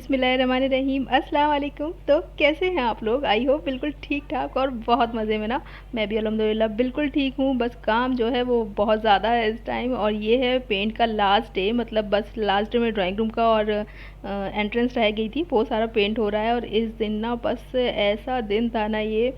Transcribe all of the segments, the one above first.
बिस्मिल्लाहिर्रहमानिर्रहीम अस्सलाम वालेकुम। तो कैसे हैं आप लोग? आई होप बिल्कुल ठीक ठाक और बहुत मज़े में ना। मैं भी अल्हम्दुलिल्लाह बिल्कुल ठीक हूँ। बस काम जो है वो बहुत ज़्यादा है इस टाइम, और ये है पेंट का लास्ट डे, मतलब बस लास्ट डे में ड्राइंग रूम का और एंट्रेंस रह गई थी। बहुत सारा पेंट हो रहा है और इस दिन ना बस ऐसा दिन था ना ये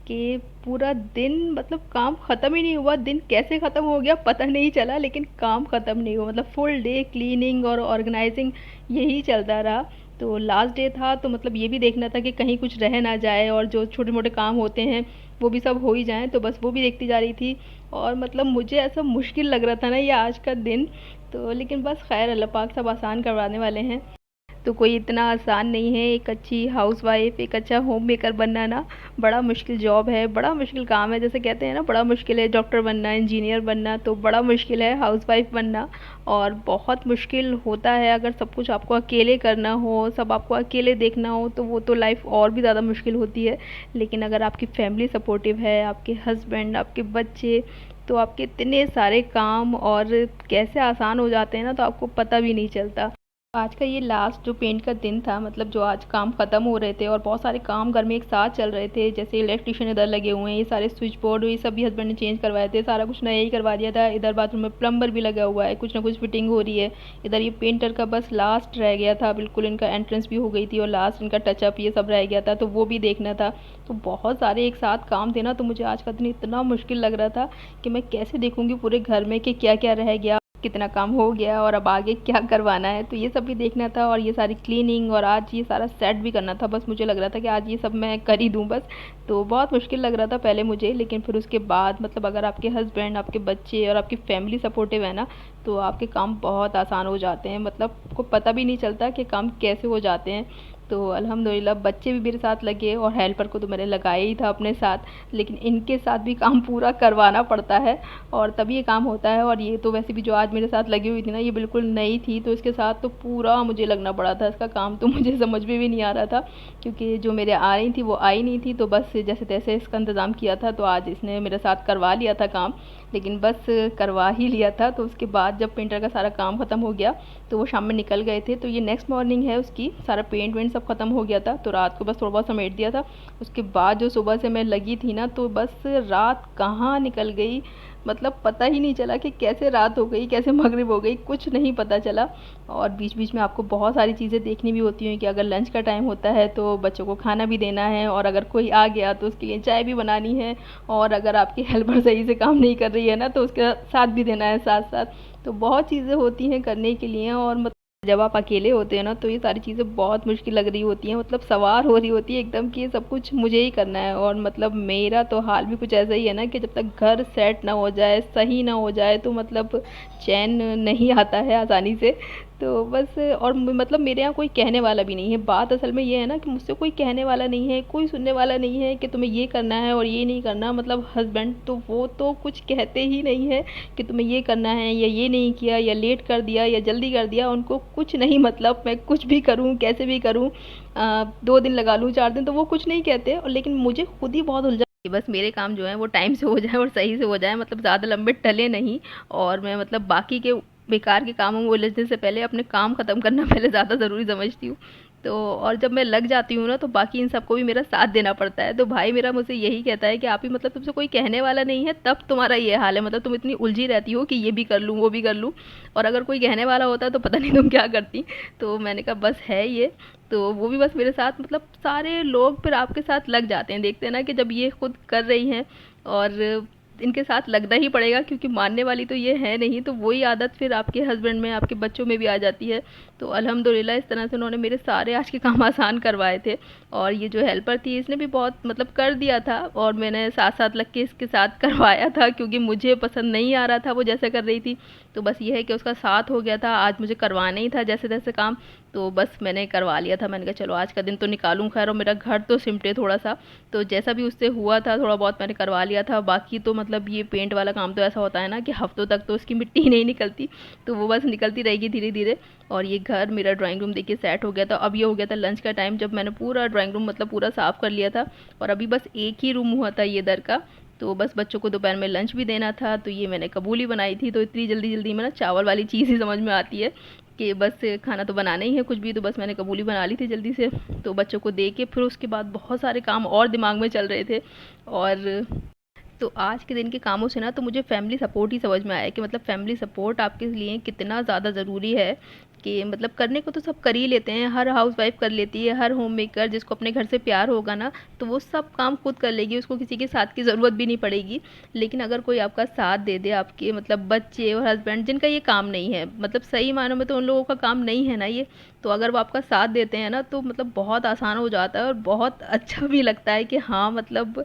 कि पूरा दिन मतलब काम ख़त्म ही नहीं हुआ। दिन कैसे ख़त्म हो गया पता नहीं चला, लेकिन काम ख़त्म नहीं हुआ। मतलब फुल डे क्लीनिंग और ऑर्गेनाइजिंग यही चलता रहा। तो लास्ट डे था तो मतलब ये भी देखना था कि कहीं कुछ रह ना जाए, और जो छोटे मोटे काम होते हैं वो भी सब हो ही जाएं, तो बस वो भी देखती जा रही थी। और मतलब मुझे ऐसा मुश्किल लग रहा था ना ये आज का दिन। तो लेकिन बस खैर अल्लाह पाक सब आसान करवाने वाले हैं। तो कोई इतना आसान नहीं है। एक अच्छी हाउसवाइफ, एक अच्छा होम मेकर बनना ना बड़ा मुश्किल जॉब है, बड़ा मुश्किल काम है। जैसे कहते हैं ना, बड़ा मुश्किल है डॉक्टर बनना, इंजीनियर बनना, तो बड़ा मुश्किल है हाउसवाइफ बनना। और बहुत मुश्किल होता है अगर सब कुछ आपको अकेले करना हो, सब आपको अकेले देखना हो, तो वो तो लाइफ और भी ज़्यादा मुश्किल होती है। लेकिन अगर आपकी फैमिली सपोर्टिव है, आपके हस्बैंड, आपके बच्चे, तो आपके इतने सारे काम और कैसे आसान हो जाते हैं ना, तो आपको पता भी नहीं चलता। आज का ये लास्ट जो पेंट का दिन था, मतलब जो आज काम ख़त्म हो रहे थे और बहुत सारे काम घर में एक साथ चल रहे थे। जैसे इलेक्ट्रिशियन इधर लगे हुए हैं, ये सारे स्विच बोर्ड ये सब भी हस्बैंड ने चेंज करवाए थे, सारा कुछ नया ही करवा दिया था। इधर बाथरूम में प्लम्बर भी लगा हुआ है, कुछ ना कुछ फिटिंग हो रही है। इधर ये पेंटर का बस लास्ट रह गया था, बिल्कुल इनका एंट्रेंस भी हो गई थी और लास्ट इनका टचअप ये सब रह गया था, तो वो भी देखना था। तो बहुत सारे एक साथ काम थे ना, तो मुझे आज का दिन इतना मुश्किल लग रहा था कि मैं कैसे देखूँगी पूरे घर में कि क्या क्या रह गया, कितना काम हो गया और अब आगे क्या करवाना है। तो ये सब भी देखना था, और ये सारी क्लीनिंग, और आज ये सारा सेट भी करना था। बस मुझे लग रहा था कि आज ये सब मैं कर ही दूँ बस। तो बहुत मुश्किल लग रहा था पहले मुझे, लेकिन फिर उसके बाद मतलब अगर आपके हस्बैंड, आपके बच्चे और आपकी फैमिली सपोर्टिव है ना, तो आपके काम बहुत आसान हो जाते हैं। मतलब आपको पता भी नहीं चलता कि काम कैसे हो जाते हैं। तो अल्हम्दुलिल्लाह बच्चे भी मेरे साथ लगे, और हेल्पर को तो मैंने लगाया ही था अपने साथ, लेकिन इनके साथ भी काम पूरा करवाना पड़ता है और तभी ये काम होता है। और ये तो वैसे भी जो आज मेरे साथ लगी हुई थी ना, ये बिल्कुल नई थी, तो इसके साथ तो पूरा मुझे लगना पड़ा था। इसका काम तो मुझे समझ में भी नहीं आ रहा था, क्योंकि जो मेरे आ रही थी वो आई नहीं थी। तो बस जैसे तैसे इसका इंतज़ाम किया था, तो आज इसने मेरे साथ करवा लिया था काम, लेकिन बस करवा ही लिया था। तो उसके बाद जब पेंटर का सारा काम ख़त्म हो गया, तो वो शाम में निकल गए थे। तो ये नेक्स्ट मॉर्निंग है उसकी, सारा पेंट वेंट सब ख़त्म हो गया था, तो रात को बस थोड़ा बहुत समेट दिया था। उसके बाद जो सुबह से मैं लगी थी ना, तो बस रात कहाँ निकल गई, मतलब पता ही नहीं चला कि कैसे रात हो गई, कैसे मगरिब हो गई, कुछ नहीं पता चला। और बीच बीच में आपको बहुत सारी चीज़ें देखनी भी होती हैं कि अगर लंच का टाइम होता है तो बच्चों को खाना भी देना है, और अगर कोई आ गया तो उसके लिए चाय भी बनानी है, और अगर आपकी हेल्पर सही से काम नहीं कर रही है ना, तो उसके साथ भी देना है साथ साथ। तो बहुत चीज़ें होती हैं करने के लिए, और मतलब जब आप अकेले होते हैं ना, तो ये सारी चीज़ें बहुत मुश्किल लग रही होती हैं, मतलब सवार हो रही होती है एकदम कि ये सब कुछ मुझे ही करना है। और मतलब मेरा तो हाल भी कुछ ऐसा ही है ना, कि जब तक घर सेट ना हो जाए, सही ना हो जाए, तो मतलब चैन नहीं आता है आसानी से। तो बस, और मतलब मेरे यहाँ कोई कहने वाला भी नहीं है। बात असल में ये है ना कि मुझसे कोई कहने वाला नहीं है, कोई सुनने वाला नहीं है कि तुम्हें ये करना है और ये नहीं करना। मतलब हस्बैंड तो वो तो कुछ कहते ही नहीं है कि तुम्हें ये करना है, या ये नहीं किया, या लेट कर दिया, या जल्दी कर दिया। उनको कुछ नहीं, मतलब मैं कुछ भी करूँ, कैसे भी करूँ, 2 दिन लगा लूँ, 4 दिन, तो वो कुछ नहीं कहते। और लेकिन मुझे खुद ही बहुत उलझा कि बस मेरे काम जो है वो टाइम से हो जाए और सही से हो जाए, मतलब ज़्यादा लंबे टले नहीं। और मैं मतलब बाकी के बेकार के कामों में उलझने से पहले अपने काम ख़त्म करना पहले ज़्यादा ज़रूरी समझती हूँ। तो और जब मैं लग जाती हूँ ना, तो बाकी इन सबको भी मेरा साथ देना पड़ता है। तो भाई मेरा मुझसे यही कहता है कि आप ही, मतलब तुमसे कोई कहने वाला नहीं है तब तुम्हारा ये हाल है, मतलब तुम इतनी उलझी रहती हो कि ये भी कर लूँ वो भी कर लूँ, और अगर कोई कहने वाला होता तो पता नहीं तुम क्या करती। तो मैंने कहा बस है ये। तो वो भी बस मेरे साथ, मतलब सारे लोग फिर आपके साथ लग जाते हैं, देखते हैं ना कि जब ये खुद कर रही हैं और इनके साथ लगना ही पड़ेगा, क्योंकि मानने वाली तो ये है नहीं। तो वही आदत फिर आपके हस्बैंड में, आपके बच्चों में भी आ जाती है। तो अल्हम्दुलिल्लाह इस तरह से उन्होंने मेरे सारे आज के काम आसान करवाए थे। और ये जो हेल्पर थी इसने भी बहुत मतलब कर दिया था, और मैंने साथ साथ लग के इसके साथ करवाया था, क्योंकि मुझे पसंद नहीं आ रहा था वो जैसे कर रही थी। तो बस ये है कि उसका साथ हो गया था, आज मुझे करवाना ही था जैसे तैसे काम, तो बस मैंने करवा लिया था। मैंने कहा चलो आज का दिन तो निकालूं खैर, और मेरा घर तो सिमटे थोड़ा सा। तो जैसा भी उससे हुआ था थोड़ा बहुत मैंने करवा लिया था। बाकी तो मतलब ये पेंट वाला काम तो ऐसा होता है ना कि हफ्तों तक तो उसकी मिट्टी ही नहीं निकलती, तो वो बस निकलती रहेगी धीरे धीरे। और ये घर मेरा ड्राइंग रूम देखिए सेट हो गया था। अब ये हो गया था लंच का टाइम, जब मैंने पूरा ड्राइंग रूम मतलब पूरा साफ़ कर लिया था। और अभी बस एक ही रूम हुआ था ये इधर का, तो बस बच्चों को दोपहर में लंच भी देना था। तो ये मैंने कबूली बनाई थी, तो इतनी जल्दी जल्दी में ना चावल वाली चीज़ ही समझ में आती है। कि बस खाना तो बनाना ही है, कुछ भी तो बस मैंने कबूली बना ली थी जल्दी से। तो बच्चों को दे के फिर उसके बाद बहुत सारे काम और दिमाग में चल रहे थे। और तो आज के दिन के कामों से ना तो मुझे फैमिली सपोर्ट ही समझ में आया कि मतलब फैमिली सपोर्ट आपके लिए कितना ज़्यादा ज़रूरी है। कि मतलब करने को तो सब कर ही लेते हैं, हर हाउस वाइफ कर लेती है, हर होम मेकर जिसको अपने घर से प्यार होगा ना तो वो सब काम खुद कर लेगी, उसको किसी के साथ की ज़रूरत भी नहीं पड़ेगी। लेकिन अगर कोई आपका साथ दे दे, आपके मतलब बच्चे और हस्बैंड जिनका ये काम नहीं है, मतलब सही मायनों में तो उन लोगों का काम नहीं है ना ये, तो अगर वो आपका साथ देते हैं ना तो मतलब बहुत आसान हो जाता है और बहुत अच्छा भी लगता है कि हाँ मतलब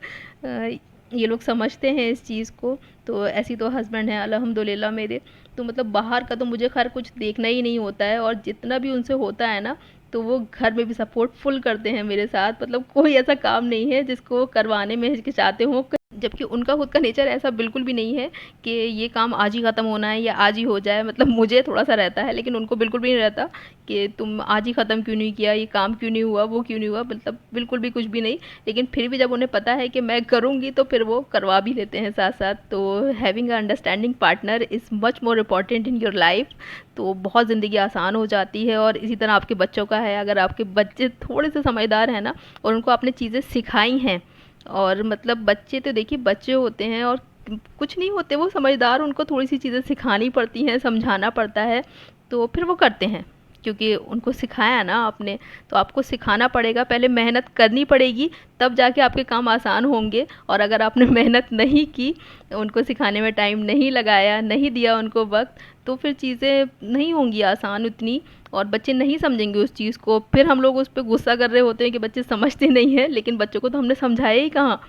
ये लोग समझते हैं इस चीज़ को। तो ऐसी तो हस्बैंड हैं अल्हम्दुलिल्लाह मेरे। तो मतलब बाहर का तो मुझे खैर कुछ देखना ही नहीं होता है, और जितना भी उनसे होता है ना तो वो घर में भी सपोर्ट फुल करते हैं मेरे साथ। मतलब कोई ऐसा काम नहीं है जिसको वो करवाने में हिचकिचाते हों, जबकि उनका खुद का नेचर ऐसा बिल्कुल भी नहीं है कि ये काम आज ही ख़त्म होना है या आज ही हो जाए। मतलब मुझे थोड़ा सा रहता है, लेकिन उनको बिल्कुल भी नहीं रहता कि तुम आज ही ख़त्म क्यों नहीं किया, ये काम क्यों नहीं हुआ, वो क्यों नहीं हुआ, मतलब बिल्कुल भी कुछ भी नहीं। लेकिन फिर भी जब उन्हें पता है कि मैं करूँगी तो फिर वो करवा भी लेते हैं साथ साथ। तो having a understanding partner is much more important in your life. तो बहुत ज़िंदगी आसान हो जाती है। और इसी तरह आपके बच्चों का है, अगर आपके बच्चे थोड़े से समझदार हैं ना और उनको आपने चीज़ें सिखाई हैं, और मतलब बच्चे तो देखिए बच्चे होते हैं और कुछ नहीं होते, वो समझदार, उनको थोड़ी सी चीज़ें सिखानी पड़ती हैं, समझाना पड़ता है, तो फिर वो करते हैं। क्योंकि उनको सिखाया ना आपने, तो आपको सिखाना पड़ेगा, पहले मेहनत करनी पड़ेगी, तब जाके आपके काम आसान होंगे। और अगर आपने मेहनत नहीं की, उनको सिखाने में टाइम नहीं लगाया, नहीं दिया उनको वक्त, तो फिर चीज़ें नहीं होंगी आसान उतनी, और बच्चे नहीं समझेंगे उस चीज़ को। फिर हम लोग उस पर गुस्सा कर रहे होते हैं कि बच्चे समझते नहीं हैं, लेकिन बच्चों को तो हमने समझाया ही कहाँ।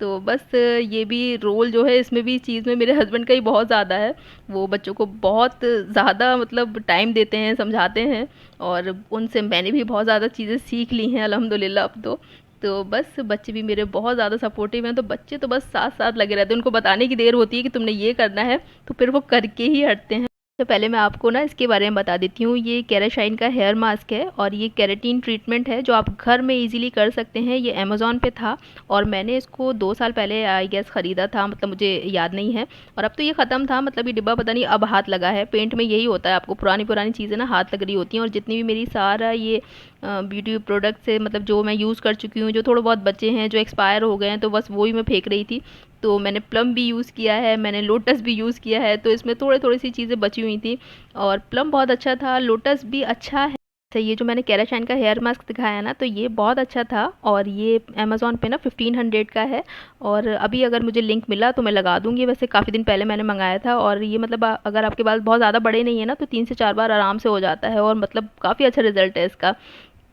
तो बस ये भी रोल जो है इसमें भी चीज़ में मेरे हस्बैंड का ही बहुत ज़्यादा है। वो बच्चों को बहुत ज़्यादा मतलब टाइम देते हैं, समझाते हैं, और उनसे मैंने भी बहुत ज़्यादा चीज़ें सीख ली हैं अल्हम्दुलिल्लाह अब तो बस बच्चे भी मेरे बहुत ज़्यादा सपोर्टिव हैं। तो बच्चे तो बस साथ साथ लगे रहते हैं, उनको बताने की देर होती है कि तुमने ये करना है, तो फिर वो करके ही हटते हैं। तो पहले मैं आपको ना इसके बारे में बता देती हूँ। ये केराशाइन का हेयर मास्क है और ये केराटिन ट्रीटमेंट है जो आप घर में इजीली कर सकते हैं। ये अमेज़ॉन पे था और मैंने इसको 2 साल पहले आई गेस ख़रीदा था, मतलब मुझे याद नहीं है। और अब तो ये ख़त्म था, मतलब ये डिब्बा पता नहीं अब हाथ लगा है। पेंट में यही होता है, आपको पुरानी पुरानी चीज़ें ना हाथ लग रही होती हैं। और जितनी भी मेरी सारा ये ब्यूटी प्रोडक्ट्स है, मतलब जो मैं यूज़ कर चुकी हूँ, जो थोड़े बहुत बचे हैं, जो एक्सपायर हो गए हैं, तो बस वही मैं फेंक रही थी। तो मैंने प्लम भी यूज़ किया है, मैंने लोटस भी यूज़ किया है, तो इसमें थोड़ी थोड़ी सी चीज़ें बची हुई थी। और प्लम बहुत अच्छा था, लोटस भी अच्छा है। अच्छा, ये जो मैंने केराशाइन का हेयर मास्क दिखाया ना, तो ये बहुत अच्छा था और ये अमेज़ॉन पे ना 1500 का है। और अभी अगर मुझे लिंक मिला तो मैं लगा दूंगी। वैसे काफ़ी दिन पहले मैंने मंगाया था, और ये मतलब अगर आपके बाल बहुत ज़्यादा बड़े नहीं है ना तो 3 से 4 बार आराम से हो जाता है, और मतलब काफ़ी अच्छा रिजल्ट है इसका।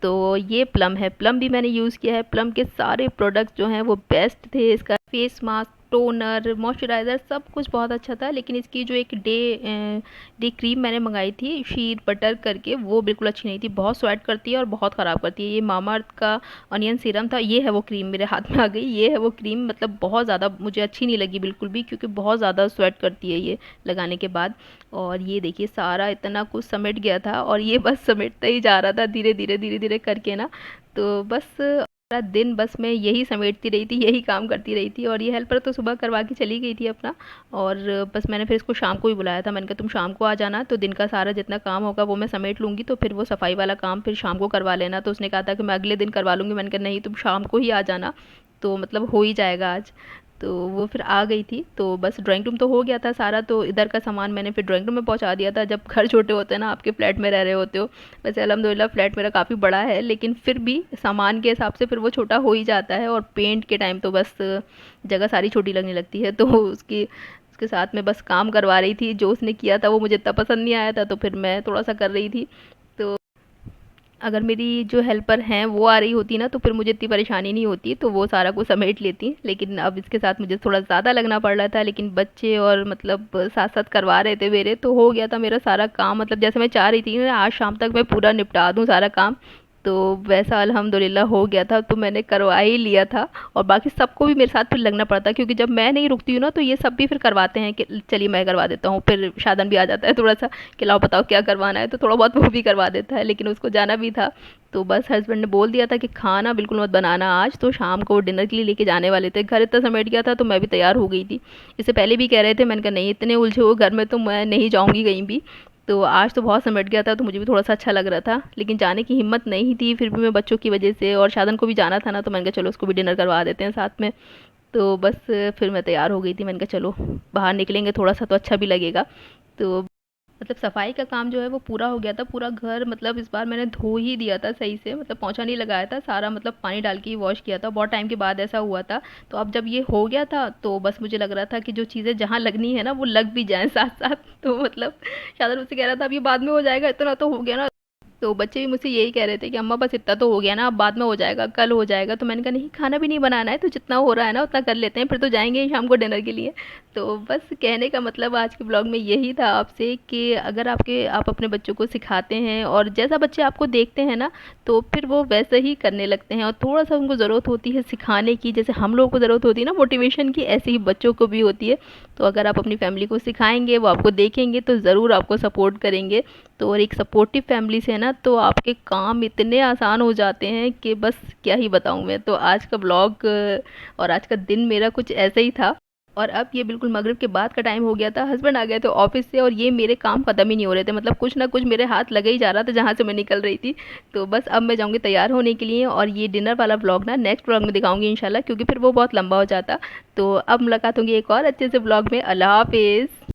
तो ये प्लम है, प्लम भी मैंने यूज़ किया है। प्लम के सारे प्रोडक्ट्स जो हैं वो बेस्ट थे। इसका फेस मास्क, टोनर, मॉइस्चराइज़र सब कुछ बहुत अच्छा था। लेकिन इसकी जो एक डे क्रीम मैंने मंगाई थी शीर बटर करके, वो बिल्कुल अच्छी नहीं थी, बहुत स्वेट करती है और बहुत ख़राब करती है। ये मामाअर्थ का अनियन सीरम था, ये है वो क्रीम, मेरे हाथ में आ गई, ये है वो क्रीम। मतलब बहुत ज़्यादा मुझे अच्छी नहीं लगी बिल्कुल भी, क्योंकि बहुत ज़्यादा स्वेट करती है ये लगाने के बाद। और ये देखिए सारा इतना कुछ समेट गया था, और ये बस समेटता ही जा रहा था धीरे धीरे करके ना। तो बस पूरा दिन बस मैं यही समेटती रही थी, यही काम करती रही थी। और ये हेल्पर तो सुबह करवा के चली गई थी अपना, और बस मैंने फिर इसको शाम को ही बुलाया था। मैंने कहा तुम शाम को आ जाना, तो दिन का सारा जितना काम होगा वो मैं समेट लूँगी, तो फिर वो सफाई वाला काम फिर शाम को करवा लेना। तो उसने कहा था कि मैं अगले दिन करवा लूँगी। मैंने कहा नहीं, तुम शाम को ही आ जाना, तो मतलब हो ही जाएगा आज। तो वो फिर आ गई थी। तो बस ड्राइंग रूम तो हो गया था सारा, तो इधर का सामान मैंने फिर ड्राइंग रूम में पहुंचा दिया था। जब घर छोटे होते हैं ना, आपके फ्लैट में रह रहे होते हो, वैसे अल्हम्दुलिल्लाह फ्लैट मेरा काफ़ी बड़ा है, लेकिन फिर भी सामान के हिसाब से फिर वो छोटा हो ही जाता है। और पेंट के टाइम तो बस जगह सारी छोटी लगने लगती है। तो उसके साथ में बस काम करवा रही थी। जो उसने किया था वो मुझे इतना पसंद नहीं आया था, तो फिर मैं थोड़ा सा कर रही थी। तो अगर मेरी जो हेल्पर हैं वो आ रही होती ना तो फिर मुझे इतनी परेशानी नहीं होती, तो वो सारा कुछ समेट लेती। लेकिन अब इसके साथ मुझे थोड़ा ज़्यादा लगना पड़ रहा था, लेकिन बच्चे और मतलब साथ साथ करवा रहे थे मेरे, तो हो गया था मेरा सारा काम। मतलब जैसे मैं चाह रही थी ना आज शाम तक मैं पूरा निपटा दूँ सारा काम, तो वैसा अल्हम्दुलिल्लाह हो गया था। तो मैंने करवा ही लिया था, और बाकी सबको भी मेरे साथ फिर लगना पड़ता, क्योंकि जब मैं नहीं रुकती हूँ ना तो ये सब भी फिर करवाते हैं कि चलिए मैं करवा देता हूँ। फिर शादन भी आ जाता है थोड़ा सा कि लाओ बताओ क्या करवाना है, तो थोड़ा बहुत वो भी करवा देता है, लेकिन उसको जाना भी था। तो बस हस्बैंड ने बोल दिया था कि खाना बिल्कुल मत बनाना आज, तो शाम को डिनर के लिए लेके जाने वाले थे। घर इतना समेट गया था तो मैं भी तैयार हो गई थी। इससे पहले भी कह रहे थे, मैंने कहा नहीं, इतने उलझे हुए घर में तो मैं नहीं जाऊँगी कहीं भी। तो आज तो बहुत सिमट गया था, तो मुझे भी थोड़ा सा अच्छा लग रहा था, लेकिन जाने की हिम्मत नहीं थी। फिर भी मैं बच्चों की वजह से, और शादन को भी जाना था ना, तो मैंने कहा चलो उसको भी डिनर करवा देते हैं साथ में। तो बस फिर मैं तैयार हो गई थी, मैंने कहा चलो बाहर निकलेंगे थोड़ा सा तो अच्छा भी लगेगा। तो मतलब सफाई का काम जो है वो पूरा हो गया था, पूरा घर मतलब इस बार मैंने धो ही दिया था सही से, मतलब पोंछा नहीं लगाया था, सारा मतलब पानी डाल के ही वॉश किया था, बहुत टाइम के बाद ऐसा हुआ था। तो अब जब ये हो गया था तो बस मुझे लग रहा था कि जो चीज़ें जहाँ लगनी है ना वो लग भी जाएं साथ साथ। तो मतलब शायद मुझसे कह रहा था अब ये बाद में हो जाएगा, इतना तो हो गया ना। तो बच्चे भी मुझसे यही कह रहे थे कि अम्मा बस इतना तो हो गया ना, अब बाद में हो जाएगा, कल हो जाएगा। तो मैंने कहा नहीं, खाना भी नहीं बनाना है, तो जितना हो रहा है ना उतना कर लेते हैं, फिर तो जाएंगे ही शाम को डिनर के लिए। तो बस कहने का मतलब आज के ब्लॉग में यही था आपसे कि अगर आप अपने बच्चों को सिखाते हैं और जैसा बच्चे आपको देखते हैं ना, तो फिर वो वैसे ही करने लगते हैं। और थोड़ा सा उनको ज़रूरत होती है सिखाने की, जैसे हम लोगों को ज़रूरत होती है ना मोटिवेशन की, ऐसे ही बच्चों को भी होती है। तो अगर आप अपनी फैमिली को सिखाएंगे, वो आपको देखेंगे तो ज़रूर आपको सपोर्ट करेंगे। तो और एक सपोर्टिव फैमिली से है ना, तो आपके काम इतने आसान हो जाते हैं कि बस क्या ही बताऊँ मैं। तो आज का ब्लॉग और आज का दिन मेरा कुछ ऐसा ही था। और अब ये बिल्कुल मगरिब के बाद का टाइम हो गया था, हस्बैंड आ गए थे ऑफिस से, और ये मेरे काम ख़त्म ही नहीं हो रहे थे, मतलब कुछ ना कुछ मेरे हाथ लगे ही जा रहा था जहाँ से मैं निकल रही थी। तो बस अब मैं जाऊँगी तैयार होने के लिए, और ये डिनर वाला ब्लॉग ना नेक्स्ट ब्लॉग में दिखाऊंगी इंशाल्लाह, क्योंकि फिर वो बहुत लंबा हो जाता। तो अब मुलाकात होंगी एक और अच्छे से ब्लॉग में। अल्लाह हाफिज़।